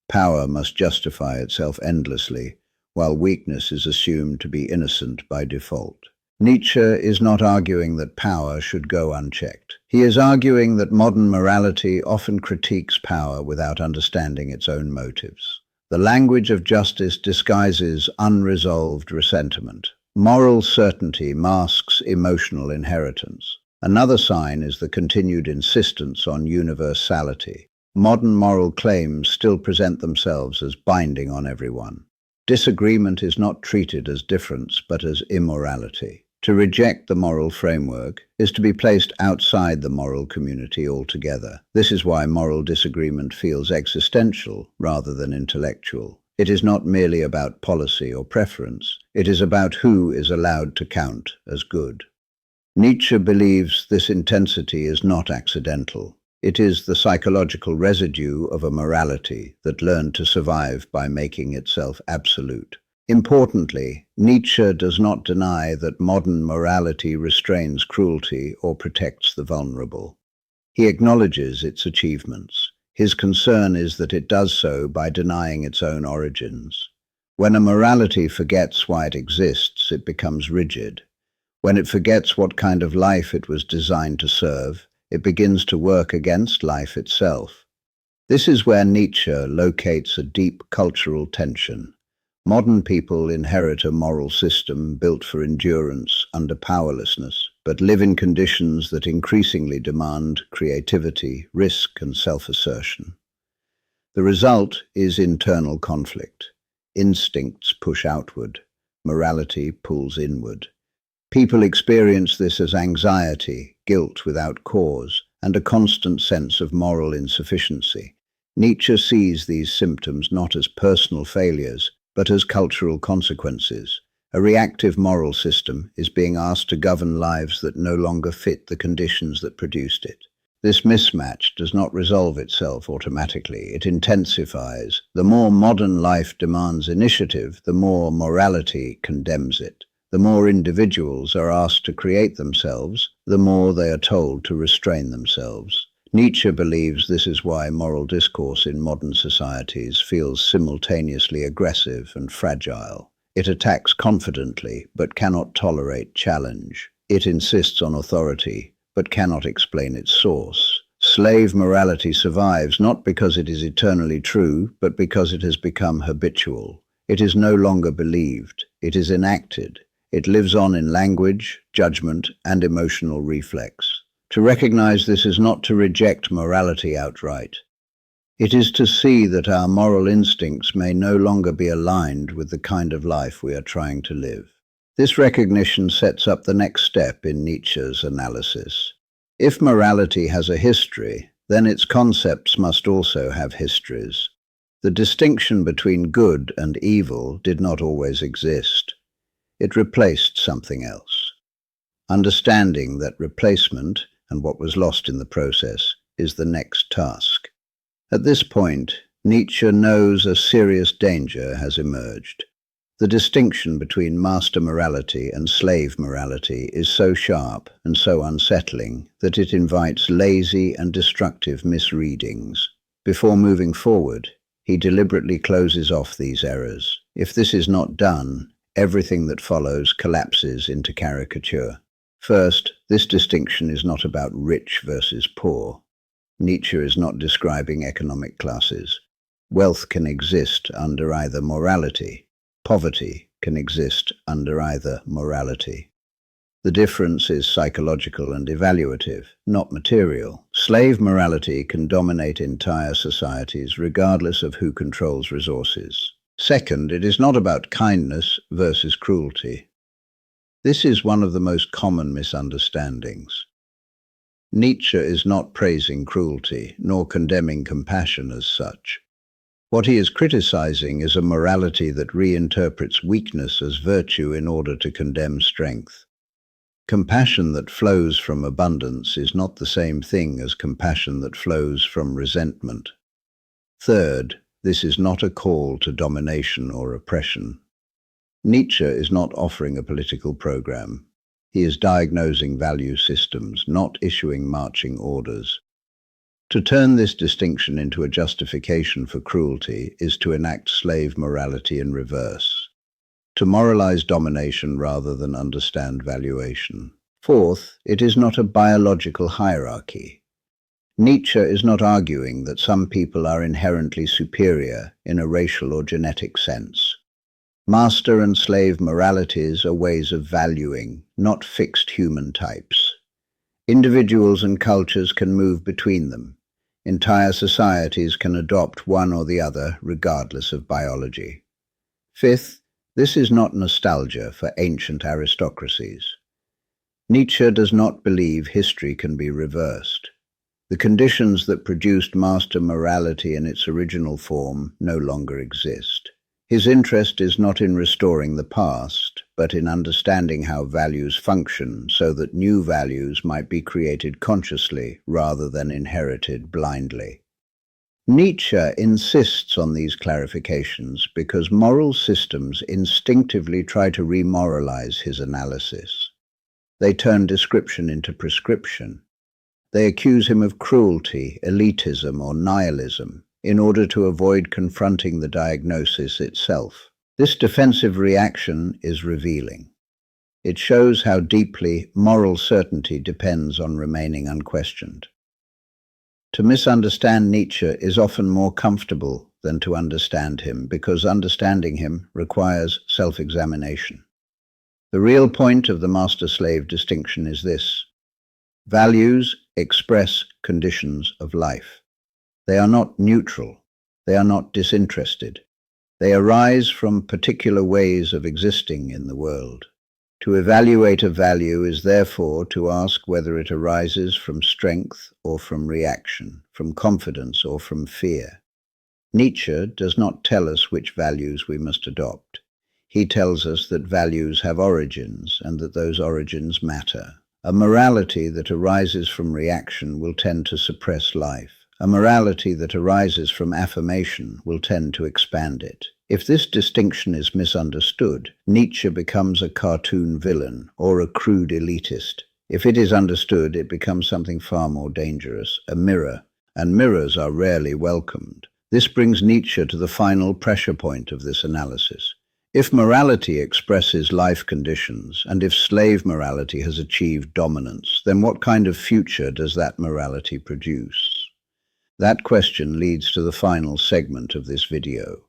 Power must justify itself endlessly, while weakness is assumed to be innocent by default. Nietzsche is not arguing that power should go unchecked. He is arguing that modern morality often critiques power without understanding its own motives. The language of justice disguises unresolved resentment. Moral certainty masks emotional inheritance. Another sign is the continued insistence on universality. Modern moral claims still present themselves as binding on everyone. Disagreement is not treated as difference, but as immorality. To reject the moral framework is to be placed outside the moral community altogether. This is why moral disagreement feels existential rather than intellectual. It is not merely about policy or preference. It is about who is allowed to count as good. Nietzsche believes this intensity is not accidental. It is the psychological residue of a morality that learned to survive by making itself absolute. Importantly, Nietzsche does not deny that modern morality restrains cruelty or protects the vulnerable. He acknowledges its achievements. His concern is that it does so by denying its own origins. When a morality forgets why it exists, it becomes rigid. When it forgets what kind of life it was designed to serve, it begins to work against life itself. This is where Nietzsche locates a deep cultural tension. Modern people inherit a moral system built for endurance under powerlessness, but live in conditions that increasingly demand creativity, risk, and self-assertion. The result is internal conflict. Instincts push outward, morality pulls inward. People experience this as anxiety, guilt without cause, and a constant sense of moral insufficiency. Nietzsche sees these symptoms not as personal failures, but as cultural consequences. A reactive moral system is being asked to govern lives that no longer fit the conditions that produced it. This mismatch does not resolve itself automatically, it intensifies. The more modern life demands initiative, the more morality condemns it. The more individuals are asked to create themselves, the more they are told to restrain themselves. Nietzsche believes this is why moral discourse in modern societies feels simultaneously aggressive and fragile. It attacks confidently, but cannot tolerate challenge. It insists on authority, but cannot explain its source. Slave morality survives not because it is eternally true, but because it has become habitual. It is no longer believed. It is enacted. It lives on in language, judgment, and emotional reflex. To recognize this is not to reject morality outright. It is to see that our moral instincts may no longer be aligned with the kind of life we are trying to live. This recognition sets up the next step in Nietzsche's analysis. If morality has a history, then its concepts must also have histories. The distinction between good and evil did not always exist. It replaced something else. Understanding that replacement, and what was lost in the process, is the next task. At this point, Nietzsche knows a serious danger has emerged. The distinction between master morality and slave morality is so sharp and so unsettling that it invites lazy and destructive misreadings. Before moving forward, he deliberately closes off these errors. If this is not done, everything that follows collapses into caricature. First, this distinction is not about rich versus poor. Nietzsche is not describing economic classes. Wealth can exist under either morality. Poverty can exist under either morality. The difference is psychological and evaluative, not material. Slave morality can dominate entire societies regardless of who controls resources. Second, it is not about kindness versus cruelty. This is one of the most common misunderstandings. Nietzsche is not praising cruelty, nor condemning compassion as such. What he is criticizing is a morality that reinterprets weakness as virtue in order to condemn strength. Compassion that flows from abundance is not the same thing as compassion that flows from resentment. Third, this is not a call to domination or oppression. Nietzsche is not offering a political program. He is diagnosing value systems, not issuing marching orders. To turn this distinction into a justification for cruelty is to enact slave morality in reverse, to moralize domination rather than understand valuation. Fourth, it is not a biological hierarchy. Nietzsche is not arguing that some people are inherently superior in a racial or genetic sense. Master and slave moralities are ways of valuing, not fixed human types. Individuals and cultures can move between them. Entire societies can adopt one or the other, regardless of biology. Fifth, this is not nostalgia for ancient aristocracies. Nietzsche does not believe history can be reversed. The conditions that produced master morality in its original form no longer exist. His interest is not in restoring the past, but in understanding how values function so that new values might be created consciously rather than inherited blindly. Nietzsche insists on these clarifications because moral systems instinctively try to remoralize his analysis. They turn description into prescription. They accuse him of cruelty, elitism, or nihilism in order to avoid confronting the diagnosis itself. This defensive reaction is revealing. It shows how deeply moral certainty depends on remaining unquestioned. To misunderstand Nietzsche is often more comfortable than to understand him, because understanding him requires self-examination. The real point of the master-slave distinction is this: values express conditions of life. They are not neutral. They are not disinterested. They arise from particular ways of existing in the world. To evaluate a value is therefore to ask whether it arises from strength or from reaction, from confidence or from fear. Nietzsche does not tell us which values we must adopt. He tells us that values have origins and that those origins matter. A morality that arises from reaction will tend to suppress life. A morality that arises from affirmation will tend to expand it. If this distinction is misunderstood, Nietzsche becomes a cartoon villain or a crude elitist. If it is understood, it becomes something far more dangerous, a mirror, and mirrors are rarely welcomed. This brings Nietzsche to the final pressure point of this analysis. If morality expresses life conditions, and if slave morality has achieved dominance, then what kind of future does that morality produce? That question leads to the final segment of this video,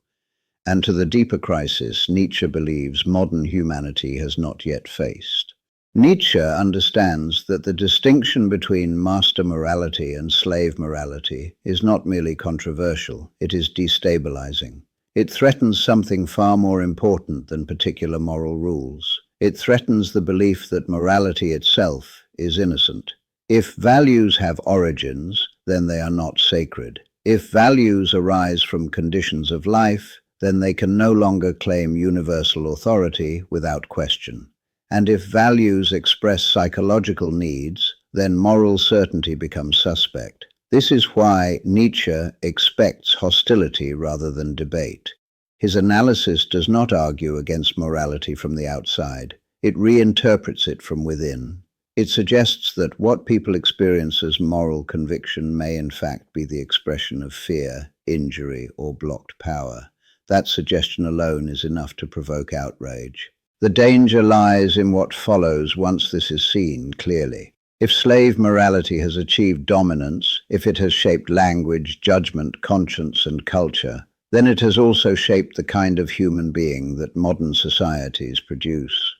and to the deeper crisis Nietzsche believes modern humanity has not yet faced. Nietzsche understands that the distinction between master morality and slave morality is not merely controversial, it is destabilizing. It threatens something far more important than particular moral rules. It threatens the belief that morality itself is innocent. If values have origins, then they are not sacred. If values arise from conditions of life, then they can no longer claim universal authority without question. And if values express psychological needs, then moral certainty becomes suspect. This is why Nietzsche expects hostility rather than debate. His analysis does not argue against morality from the outside. It reinterprets it from within. It suggests that what people experience as moral conviction may in fact be the expression of fear, injury, or blocked power. That suggestion alone is enough to provoke outrage. The danger lies in what follows once this is seen clearly. If slave morality has achieved dominance, if it has shaped language, judgment, conscience, and culture, then it has also shaped the kind of human being that modern societies produce.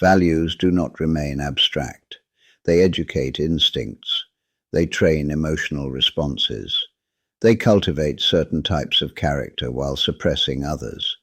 Values do not remain abstract. They educate instincts. They train emotional responses. They cultivate certain types of character while suppressing others.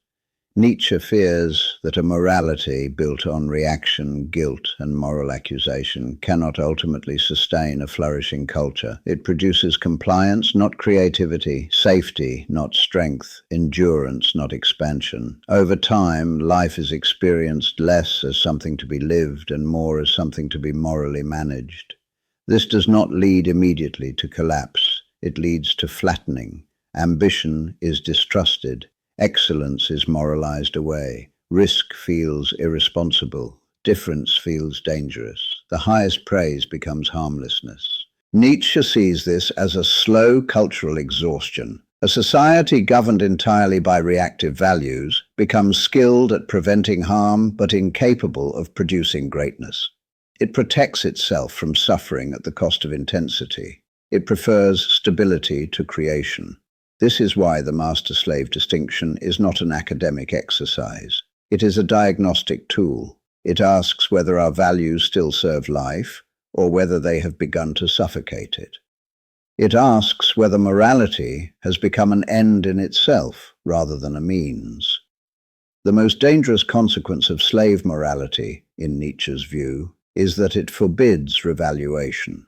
Nietzsche fears that a morality built on reaction, guilt, and moral accusation cannot ultimately sustain a flourishing culture. It produces compliance, not creativity, safety, not strength, endurance, not expansion. Over time, life is experienced less as something to be lived and more as something to be morally managed. This does not lead immediately to collapse. It leads to flattening. Ambition is distrusted. Excellence is moralized away. Risk feels irresponsible. Difference feels dangerous. The highest praise becomes harmlessness. Nietzsche sees this as a slow cultural exhaustion. A society governed entirely by reactive values becomes skilled at preventing harm but incapable of producing greatness. It protects itself from suffering at the cost of intensity. It prefers stability to creation. This is why the master-slave distinction is not an academic exercise. It is a diagnostic tool. It asks whether our values still serve life or whether they have begun to suffocate it. It asks whether morality has become an end in itself rather than a means. The most dangerous consequence of slave morality, in Nietzsche's view, is that it forbids revaluation.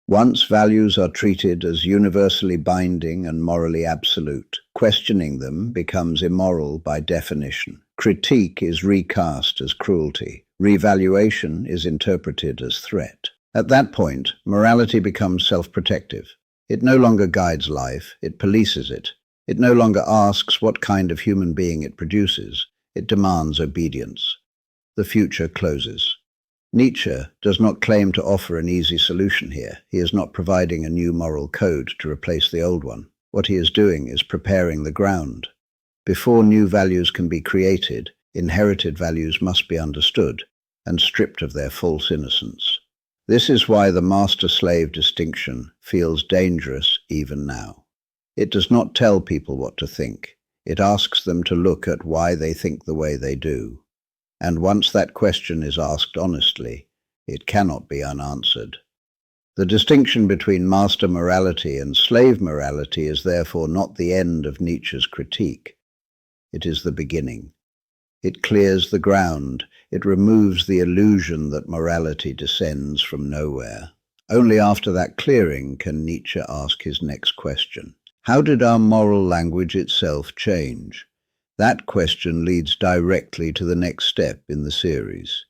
Once values are treated as universally binding and morally absolute, questioning them becomes immoral by definition. Critique is recast as cruelty. Revaluation is interpreted as threat. At that point, morality becomes self-protective. It no longer guides life, it polices it. It no longer asks what kind of human being it produces. It demands obedience. The future closes. Nietzsche does not claim to offer an easy solution here. He is not providing a new moral code to replace the old one. What he is doing is preparing the ground. Before new values can be created, inherited values must be understood and stripped of their false innocence. This is why the master-slave distinction feels dangerous even now. It does not tell people what to think. It asks them to look at why they think the way they do. And once that question is asked honestly, it cannot be unanswered. The distinction between master morality and slave morality is therefore not the end of Nietzsche's critique. It is the beginning. It clears the ground. It removes the illusion that morality descends from nowhere. Only after that clearing can Nietzsche ask his next question. How did our moral language itself change? That question leads directly to the next step in the series.